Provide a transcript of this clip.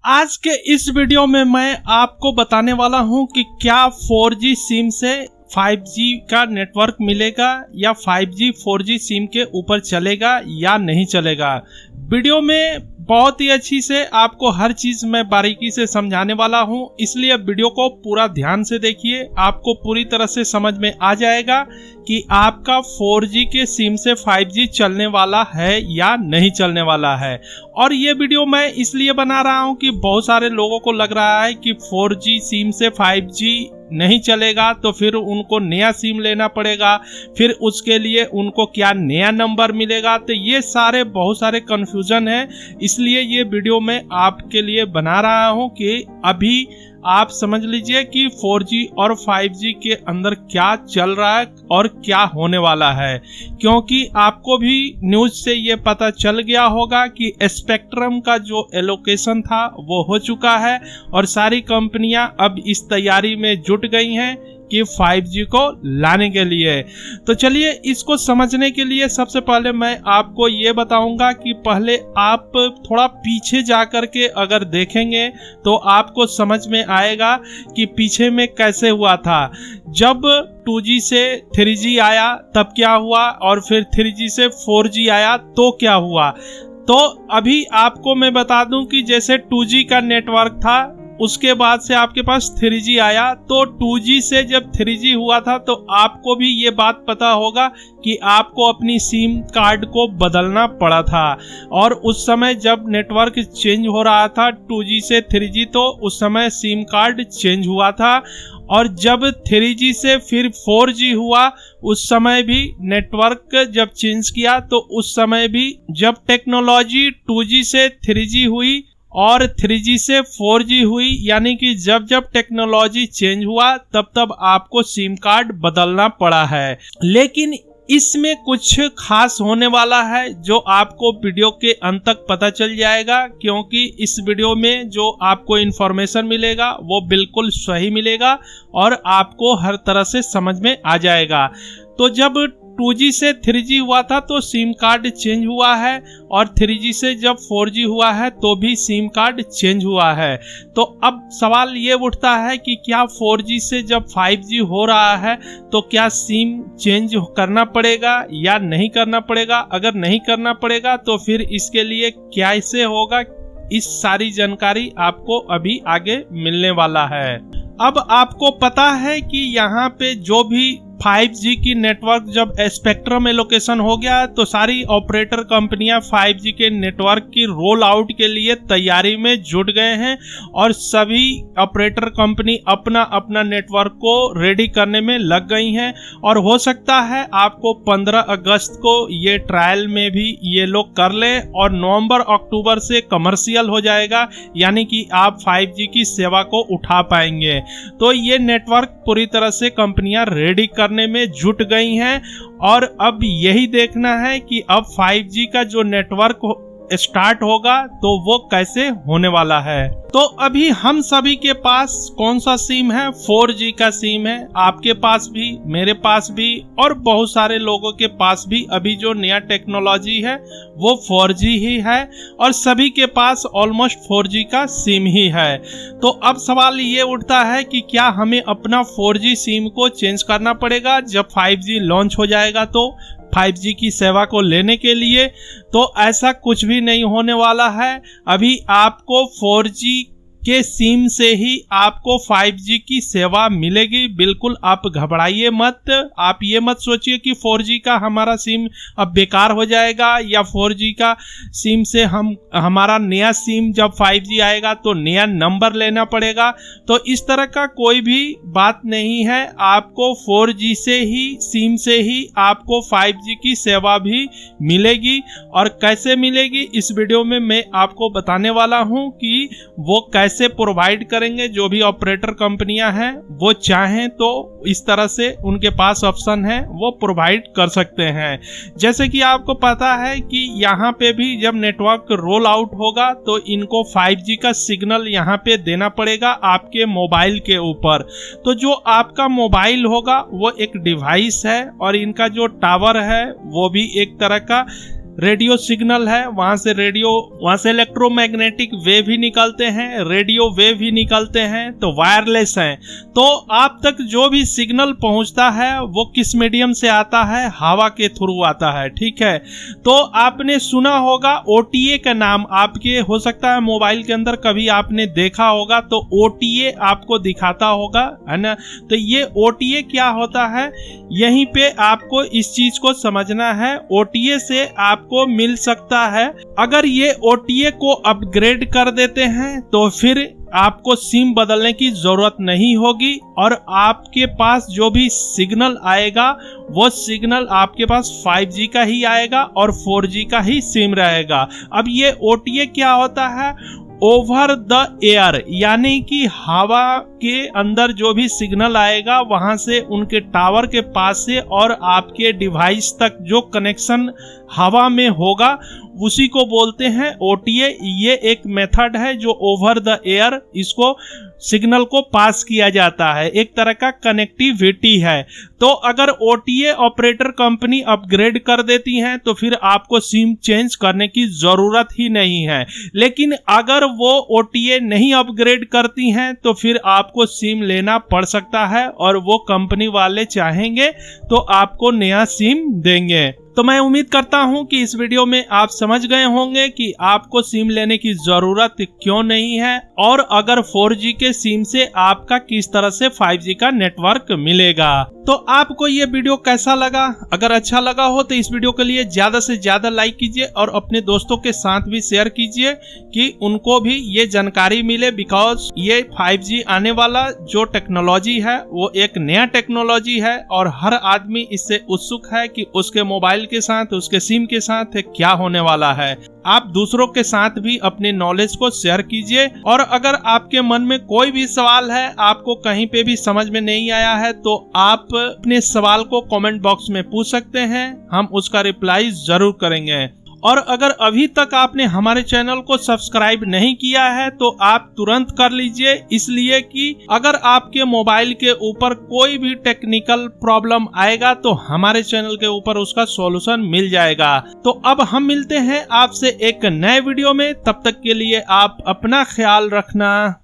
आज के इस वीडियो में मैं आपको बताने वाला हूं कि क्या 4G सिम से 5G का नेटवर्क मिलेगा या 5G 4G सिम के ऊपर चलेगा या नहीं चलेगा। वीडियो में बहुत ही अच्छी से आपको हर चीज मैं बारीकी से समझाने वाला हूं, इसलिए वीडियो को पूरा ध्यान से देखिए। आपको पूरी तरह से समझ में आ जाएगा कि आपका 4G के सिम से 5G चलने वाला है या नहीं चलने वाला है। और ये वीडियो मैं इसलिए बना रहा हूं कि बहुत सारे लोगों को लग रहा है कि 4G सिम से 5G नहीं चलेगा तो फिर उनको नया सिम लेना पड़ेगा, फिर उसके लिए उनको क्या नया नंबर मिलेगा। तो ये सारे बहुत सारे कंफ्यूजन है, इसलिए ये वीडियो मैं आपके लिए बना रहा हूं कि अभी आप समझ लीजिए कि 4G और 5G के अंदर क्या चल रहा है और क्या होने वाला है, क्योंकि आपको भी न्यूज से ये पता चल गया होगा कि स्पेक्ट्रम का जो एलोकेशन था वो हो चुका है और सारी कंपनियां अब इस तैयारी में जुट गई हैं कि 5G को लाने के लिए। तो चलिए इसको समझने के लिए सबसे पहले मैं आपको ये बताऊंगा कि पहले आप थोड़ा पीछे जा कर के अगर देखेंगे तो आपको समझ में आएगा कि पीछे में कैसे हुआ था। जब 2G से 3G आया तब क्या हुआ और फिर 3G से 4G आया तो क्या हुआ। तो अभी आपको मैं बता दूं कि जैसे 2G का नेटवर्क था, उसके बाद से आपके पास 3G आया, तो 2G से जब 3G हुआ था तो आपको भी ये बात पता होगा कि आपको अपनी सिम कार्ड को बदलना पड़ा था। और उस समय जब नेटवर्क चेंज हो रहा था 2G से 3G, तो उस समय सिम कार्ड चेंज हुआ था। और जब 3G से फिर 4G हुआ, उस समय भी नेटवर्क जब चेंज किया तो उस समय भी जब टेक्नोलॉजी 2G से 3G हुई और 3G से 4G हुई, यानी कि जब जब टेक्नोलॉजी चेंज हुआ तब तब आपको सिम कार्ड बदलना पड़ा है। लेकिन इसमें कुछ खास होने वाला है जो आपको वीडियो के अंत तक पता चल जाएगा, क्योंकि इस वीडियो में जो आपको इन्फॉर्मेशन मिलेगा वो बिल्कुल सही मिलेगा और आपको हर तरह से समझ में आ जाएगा। तो जब 2G से 3G हुआ था तो सिम कार्ड चेंज हुआ है और 3G से जब 4G हुआ है तो भी सिम कार्ड चेंज हुआ है। तो अब सवाल ये उठता है कि क्या 4G से जब 5G हो रहा है तो क्या सिम चेंज करना पड़ेगा या नहीं करना पड़ेगा। अगर नहीं करना पड़ेगा तो फिर इसके लिए कैसे होगा, इस सारी जानकारी आपको अभी आगे मिलने वाला है। अब आपको पता है कि यहाँ पे जो भी 5G की नेटवर्क जब स्पेक्ट्रम एलोकेशन हो गया तो सारी ऑपरेटर कंपनियां 5G के नेटवर्क की रोल आउट के लिए तैयारी में जुट गए हैं और सभी ऑपरेटर कंपनी अपना अपना नेटवर्क को रेडी करने में लग गई हैं। और हो सकता है आपको 15 अगस्त को ये ट्रायल में भी ये लोग कर लें और नवंबर अक्टूबर से कमर्शियल हो जाएगा, यानी कि आप 5G की सेवा को उठा पाएंगे। तो ये नेटवर्क पूरी तरह से कंपनियां रेडी करने में जुट गई हैं और अब यही देखना है कि अब 5G का जो नेटवर्क स्टार्ट होगा तो वो कैसे होने वाला है। तो अभी हम सभी के पास कौन सा सिम है, 4G का सिम है। आपके पास भी, मेरे पास भी और बहुत सारे लोगों के पास भी अभी जो नया टेक्नोलॉजी है वो 4G ही है और सभी के पास ऑलमोस्ट 4G का सिम ही है। तो अब सवाल ये उठता है कि क्या हमें अपना 4G सिम को चेंज करना पड़ेगा जब 5G लॉन्च हो जाएगा तो 5G की सेवा को लेने के लिए। तो ऐसा कुछ भी नहीं होने वाला है। अभी आपको 4G के सिम से ही आपको 5G की सेवा मिलेगी। बिल्कुल आप घबराइए मत। आप ये मत सोचिए कि 4G का हमारा सिम अब बेकार हो जाएगा या 4G का सिम से हमारा नया सिम जब 5G आएगा तो नया नंबर लेना पड़ेगा। तो इस तरह का कोई भी बात नहीं है। आपको 4G से ही, सिम से ही आपको 5G की सेवा भी मिलेगी। और कैसे मिलेगी इस वीडियो में मैं आपको बताने वाला हूं कि वो कैसे प्रोवाइड करेंगे। जो भी ऑपरेटर कंपनियां हैं वो चाहें तो इस तरह से उनके पास ऑप्शन है, वो प्रोवाइड कर सकते हैं। जैसे कि आपको पता है कि यहाँ पे भी जब नेटवर्क रोल आउट होगा तो इनको 5G का सिग्नल यहाँ पे देना पड़ेगा आपके मोबाइल के ऊपर। तो जो आपका मोबाइल होगा वो एक डिवाइस है और इनका जो टावर है वो भी एक तरह का रेडियो सिग्नल है, वहां से इलेक्ट्रोमैग्नेटिक वेव ही निकलते हैं, रेडियो वेव ही निकलते हैं, तो वायरलेस हैं। तो आप तक जो भी सिग्नल पहुंचता है वो किस मीडियम से आता है? हवा के थ्रू आता है, ठीक है। तो आपने सुना होगा OTA का नाम, आपके हो सकता है मोबाइल के अंदर कभी आपने देखा होगा, तो OTA आपको दिखाता होगा, है ना। तो ये OTA क्या होता है, यहीं पे आपको इस चीज को समझना है। OTA से आपको मिल सकता है, अगर ये OTA को अपग्रेड कर देते हैं तो फिर आपको सिम बदलने की जरूरत नहीं होगी और आपके पास जो भी सिग्नल आएगा वो सिग्नल आपके पास 5G का ही आएगा और 4G का ही सिम रहेगा। अब ये OTA क्या होता है? ओवर द एयर, यानी कि हवा के अंदर जो भी सिग्नल आएगा वहां से उनके टावर के पास से और आपके डिवाइस तक जो कनेक्शन हवा में होगा उसी को बोलते हैं OTA। ये एक मेथड है जो ओवर द एयर इसको सिग्नल को पास किया जाता है, एक तरह का कनेक्टिविटी है। तो अगर OTA ऑपरेटर कंपनी अपग्रेड कर देती हैं तो फिर आपको सिम चेंज करने की जरूरत ही नहीं है। लेकिन अगर वो OTA नहीं अपग्रेड करती हैं तो फिर आपको सिम लेना पड़ सकता है और वो कंपनी वाले चाहेंगे तो आपको नया सिम देंगे। तो मैं उम्मीद करता हूं कि इस वीडियो में आप समझ गए होंगे कि आपको सिम लेने की जरूरत क्यों नहीं है और अगर 4G के सिम से आपका किस तरह से 5G का नेटवर्क मिलेगा। तो आपको ये वीडियो कैसा लगा? अगर अच्छा लगा हो तो इस वीडियो के लिए ज्यादा से ज्यादा लाइक कीजिए और अपने दोस्तों के साथ भी शेयर कीजिए कि उनको भी ये जानकारी मिले, बिकॉज ये 5G आने वाला जो टेक्नोलॉजी है वो एक नया टेक्नोलॉजी है और हर आदमी इससे उत्सुक है कि उसके मोबाइल के साथ, उसके सिम के साथ क्या होने वाला है। आप दूसरों के साथ भी अपने नॉलेज को शेयर कीजिए और अगर आपके मन में कोई भी सवाल है, आपको कहीं पे भी समझ में नहीं आया है, तो आप अपने सवाल को कमेंट बॉक्स में पूछ सकते हैं, हम उसका रिप्लाई जरूर करेंगे। और अगर अभी तक आपने हमारे चैनल को सब्सक्राइब नहीं किया है तो आप तुरंत कर लीजिए, इसलिए कि अगर आपके मोबाइल के ऊपर कोई भी टेक्निकल प्रॉब्लम आएगा तो हमारे चैनल के ऊपर उसका सॉल्यूशन मिल जाएगा। तो अब हम मिलते हैं आपसे एक नए वीडियो में, तब तक के लिए आप अपना ख्याल रखना।